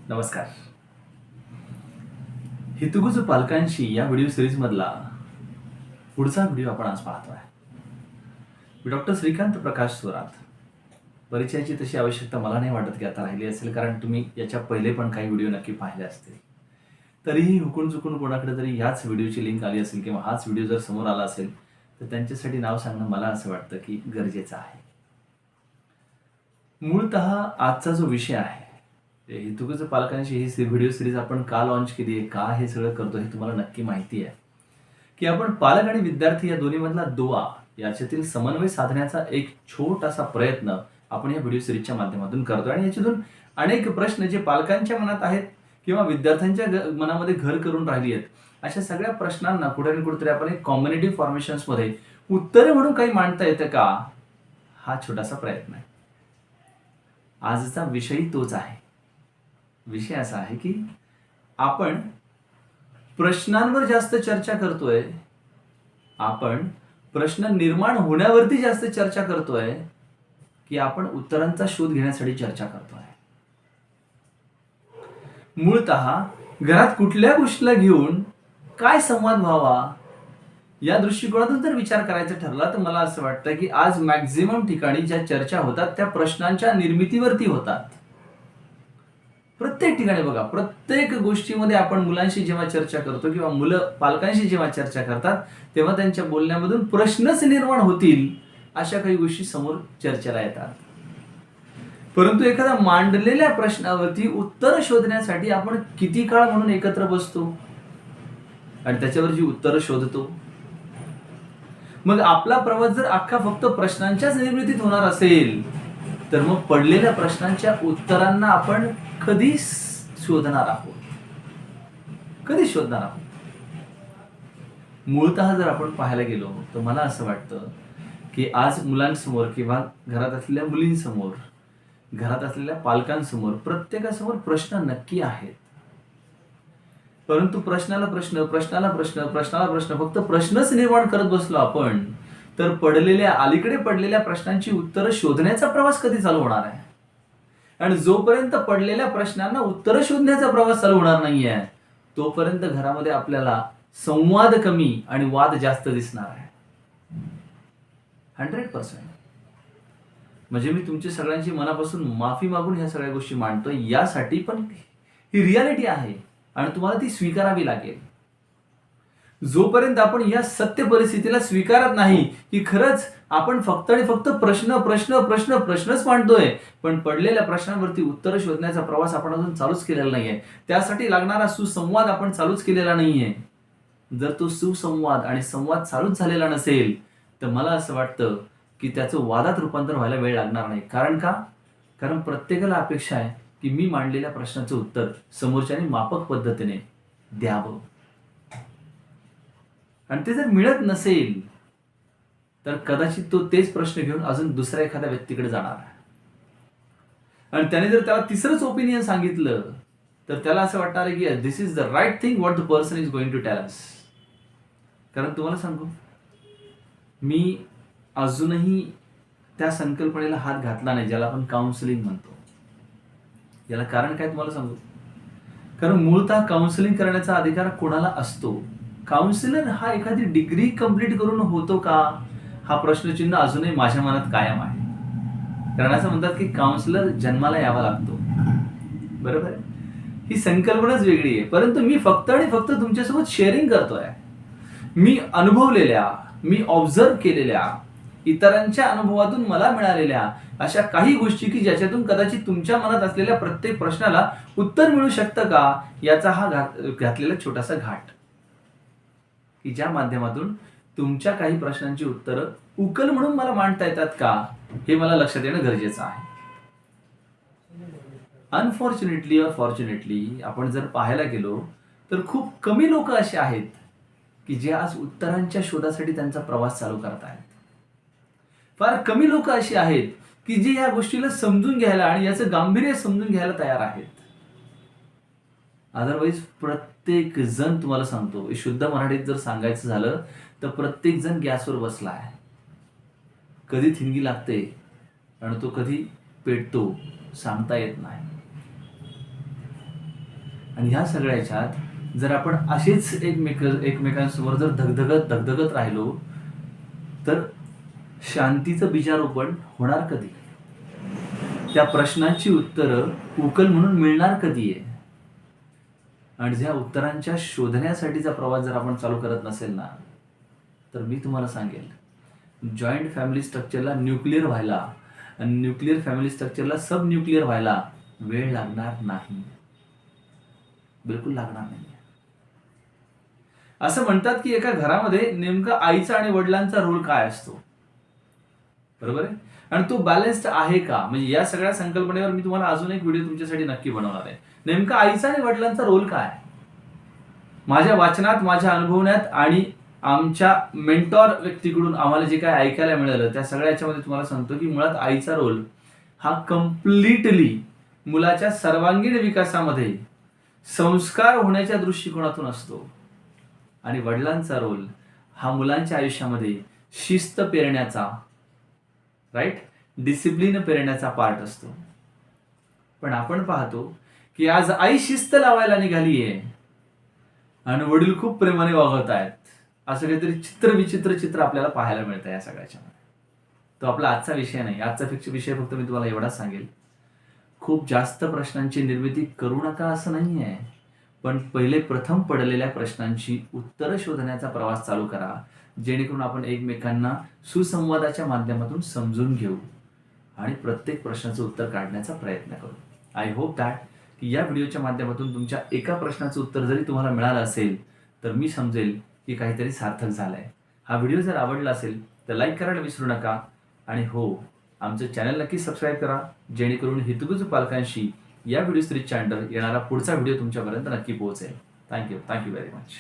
नमस्कार. हितगुज पालकांशी या व्हिडिओ सिरीज मधला पुढचा व्हिडिओ आपण आज पाहतोय. मी डॉक्टर श्रीकांत प्रकाश स्वरात. परिचयाची तशी आवश्यकता मला नाही वाटत की आता राहिली असेल, कारण तुम्ही याच्या पहिले पण काही व्हिडिओ नक्की पाहिले असतील. तरीही हुकून चुकून कोणाकडे तरी याच व्हिडिओची लिंक आली असेल किंवा हाच व्हिडिओ जर समोर आला असेल तर त्यांच्यासाठी नाव सांगणं मला असं वाटतं की गरजेचं आहे. मूळतः आजचा जो विषय आहे, हितगुज पालकांशी ही व्हिडिओ सिरीज आपण का लॉन्च केली आहे, का हे सगळं करतो हे तुम्हाला नक्की माहिती आहे की आपण पालक आणि विद्यार्थी या दोन्हीमधला दुवा याच्यातील समन्वय साधण्याचा एक छोटासा प्रयत्न आपण या व्हिडिओ सिरीजच्या माध्यमातून करतो. आणि याच्यातून अनेक प्रश्न जे पालकांच्या मनात आहेत किंवा विद्यार्थ्यांच्या मनामध्ये घर करून राहिली आहेत, अशा सगळ्या प्रश्नांना कुठे ना कुठेतरी आपण एक कॉम्बिनेटिव्ह फॉर्मेशन्समध्ये उत्तरे म्हणून काही मांडता येतं का, हा छोटासा प्रयत्न आहे. आजचा विषय तोच आहे. विषय असा आहे की आपण प्रश्नांवर जास्त चर्चा करतोय, आपण प्रश्न निर्माण होण्यावरती जास्त चर्चा करतोय की आपण उत्तरांचा शोध घेण्यासाठी चर्चा करतोय. मूळतः घरात कुठल्या गोष्टीला घेऊन काय संवाद व्हावा या दृष्टिकोनातून जर विचार करायचा ठरला तर मला असं वाटतं की आज मॅक्झिमम ठिकाणी ज्या चर्चा होतात त्या प्रश्नांच्या निर्मितीवरती होतात. प्रत्येक ठिकाणी बघा, प्रत्येक गोष्टीमध्ये आपण मुलांशी जेव्हा चर्चा करतो किंवा मुलं पालकांशी जेव्हा चर्चा करतात तेव्हा त्यांच्या बोलण्यामधून प्रश्नच निर्माण होतील अशा काही गोष्टी समोर चर्चेला येतात. परंतु एखाद्या मांडलेल्या प्रश्नावरती उत्तर शोधण्यासाठी आपण किती काळ म्हणून एकत्र बसतो आणि त्याच्यावर जी उत्तरं शोधतो. मग आपला प्रवास जर अख्खा फक्त प्रश्नांच्याच निर्मितीत होणार असेल तर मग पडलेल्या प्रश्नांच्या उत्तरांना आपण कधी शोधणार आहोत, कधी शोधणार आहोत. मूळतः जर आपण पाहायला गेलो तर मला असं वाटतं की आज मुलांसमोर किंवा घरात असलेल्या मुलींसमोर, घरात असलेल्या पालकांसमोर प्रत्येकासमोर प्रश्न नक्की आहेत. परंतु प्रश्नाला प्रश्न फक्त प्रश्नच निर्माण करत बसलो आपण तर अलीकडे पडलेल्या प्रश्नांची उत्तरं शोधण्याचा प्रवास कधी चालू होणार आहे. आणि जोपर्यंत पडलेल्या प्रश्नांना उत्तरं शोधण्याचा प्रवास चालू होणार नाहीये तोपर्यंत घरामध्ये आपल्याला संवाद कमी आणि वाद जास्त दिसणार आहे. 100%. म्हणजे मी तुमची सगळ्यांची मनापासून माफी मागून ह्या सगळ्या गोष्टी मांडतोय, यासाठी पण ही रियालिटी आहे आणि तुम्हाला ती स्वीकारावी लागेल. जोपर्यंत आपण या सत्य परिस्थितीला स्वीकारत नाही की खरंच आपण फक्त आणि फक्त प्रश्नच मांडतोय, पण पडलेल्या प्रश्नांवरती उत्तर शोधण्याचा प्रवास आपण अजून चालूच केलेला नाहीये, त्यासाठी लागणारा सुसंवाद आपण चालूच केलेला नाहीये. जर तो सुसंवाद आणि संवाद चालूच झालेला नसेल तर मला असं वाटतं की त्याचं वादात रूपांतर व्हायला वेळ लागणार नाही. कारण प्रत्येकाला अपेक्षा आहे की मी मांडलेल्या प्रश्नाचं उत्तर समोरच्याने माफक पद्धतीने द्यावं. आणि ते जर मिळत नसेल तर कदाचित तो तेच प्रश्न घेऊन अजून दुसऱ्या एखाद्या व्यक्तीकडे जाणार आहे. आणि त्याने जर त्याला तिसरंच ओपिनियन सांगितलं तर त्याला असं वाटणार आहे की this is the right thing what the person is going to tell us. कारण तुम्हाला सांगू, मी अजूनही त्या संकल्पनेला हात घातला नाही ज्याला आपण काउन्सिलिंग म्हणतो. याला कारण काय तुम्हाला सांगू, कारण मूळतः काउन्सिलिंग करण्याचा अधिकार कोणाला असतो. काउन्सिलर हा एखादी डिग्री कंप्लीट करून होतो का, हा प्रश्नचिन्ह अजूनही माझ्या मनात कायम आहे. कारण असं म्हणतात की काउन्सिलर जन्माला यावा लागतो. बरोबर आहे, ही संकल्पनाच वेगळी आहे. परंतु मी फक्त आणि फक्त तुमच्यासोबत शेअरिंग करतोय. मी अनुभवलेल्या, मी ऑब्झर्व केलेल्या, इतरांच्या अनुभवातून मला मिळालेल्या अशा काही गोष्टी की ज्याच्यातून कदाचित तुमच्या मनात असलेल्या प्रत्येक प्रश्नाला उत्तर मिळू शकतं का, याचा हा घातलेला छोटासा घाट की ज्या माध्यमातून तुमच्या काही प्रश्नांची उत्तरं उकल म्हणून मला मांडता येतात का, हे मला लक्षात येणं गरजेचं आहे. अनफॉर्च्युनेटली और फॉर्च्युनेटली आपण जर पाहायला गेलो तर खूप कमी लोक असे आहेत की जे आज उत्तरांच्या शोधासाठी त्यांचा प्रवास चालू करत आहेत. फार कमी लोक अशी आहेत की जे या गोष्टीला समजून घ्यायला आणि याचं गांभीर्य समजून घ्यायला तयार आहेत. अदरवाईज प्रत्येक जण, तुम्हाला सांगतो शुद्ध मराठीत जर सांगायचं झालं तर प्रत्येक जण गॅसवर बसला आहे. कधी थिंगी लागते आणि तो कधी पेटतो सांगता येत नाही. आणि ह्या सगळ्याच्यात जर आपण असेच एकमेकांसमोर जर धगधगत राहिलो तर शांतीचं बीजारोपण होणार कधी? त्या प्रश्नांची उत्तरं उकल म्हणून मिळणार कधी आहे? आणि ज्या उत्तरांच्या शोधण्यासाठीचा प्रवास जर आपण चालू करत नसेल ना, तर मी तुम्हाला सांगेल जॉईंट फॅमिली स्ट्रक्चरला न्यूक्लिअर व्हायला आणि न्यूक्लिअर फॅमिली स्ट्रक्चरला सब न्यूक्लिअर व्हायला वेळ लागणार नाही, बिलकुल लागणार नाही. असं म्हणतात की एका घरामध्ये नेमका आईचा आणि वडिलांचा रोल काय असतो, बरोबर आहे? आणि तो बॅलन्स्ड आहे का? म्हणजे या सगळ्या संकल्पनेवर मी तुम्हाला अजून एक व्हिडिओ तुमच्यासाठी नक्की बनवणार आहे. नेमका आईचा आणि वडिलांचा रोल काय? माझ्या वाचनात, माझ्या अनुभवण्यात आणि आमच्या मेंटॉर व्यक्तीकडून आम्हाला जे काय ऐकायला मिळालं त्या सगळ्याच्यामध्ये तुम्हाला सांगतो की मुळात आईचा रोल हा कम्प्लिटली मुलाच्या सर्वांगीण विकासामध्ये संस्कार होण्याच्या दृष्टिकोनातून असतो आणि वडिलांचा रोल हा मुलांच्या आयुष्यामध्ये शिस्त पेरण्याचा, राईट, डिसिप्लिन पेरण्याचा पार्ट असतो. पण आपण पाहतो की आज आई शिस्त लावायला निघाली आहे आणि वडील खूप प्रेमाने वागवत आहेत. असं काहीतरी विचित्र चित्र आपल्याला पाहायला मिळतं या सगळ्याच्या. तो आपला आजचा विषय नाही. आजचा विषय फक्त मी तुम्हाला एवढाच सांगेल, खूप जास्त प्रश्नांची निर्मिती करू नका असं नाही आहे, पण पहिले प्रथम पडलेल्या प्रश्नांची उत्तरं शोधण्याचा प्रवास चालू करा, जेणेकरून आपण एकमेकांना सुसंवादाच्या माध्यमातून समजून घेऊ आणि प्रत्येक प्रश्नाचं उत्तर काढण्याचा प्रयत्न करू. आय होप दॅट की या व्हिडिओच्या माध्यमातून तुमच्या एका प्रश्नाचं उत्तर जरी तुम्हाला मिळालं असेल तर मी समजेल की काहीतरी सार्थक झालंय. हा व्हिडिओ जर आवडला असेल तर लाईक करायला विसरू नका आणि हो, आमचं चॅनल नक्की सबस्क्राईब करा, जेणेकरून हितगुज पालकांशी या व्हिडिओ सिरीजच्या अंडर येणारा पुढचा व्हिडिओ तुमच्यापर्यंत नक्की पोहोचेल. Thank you very much.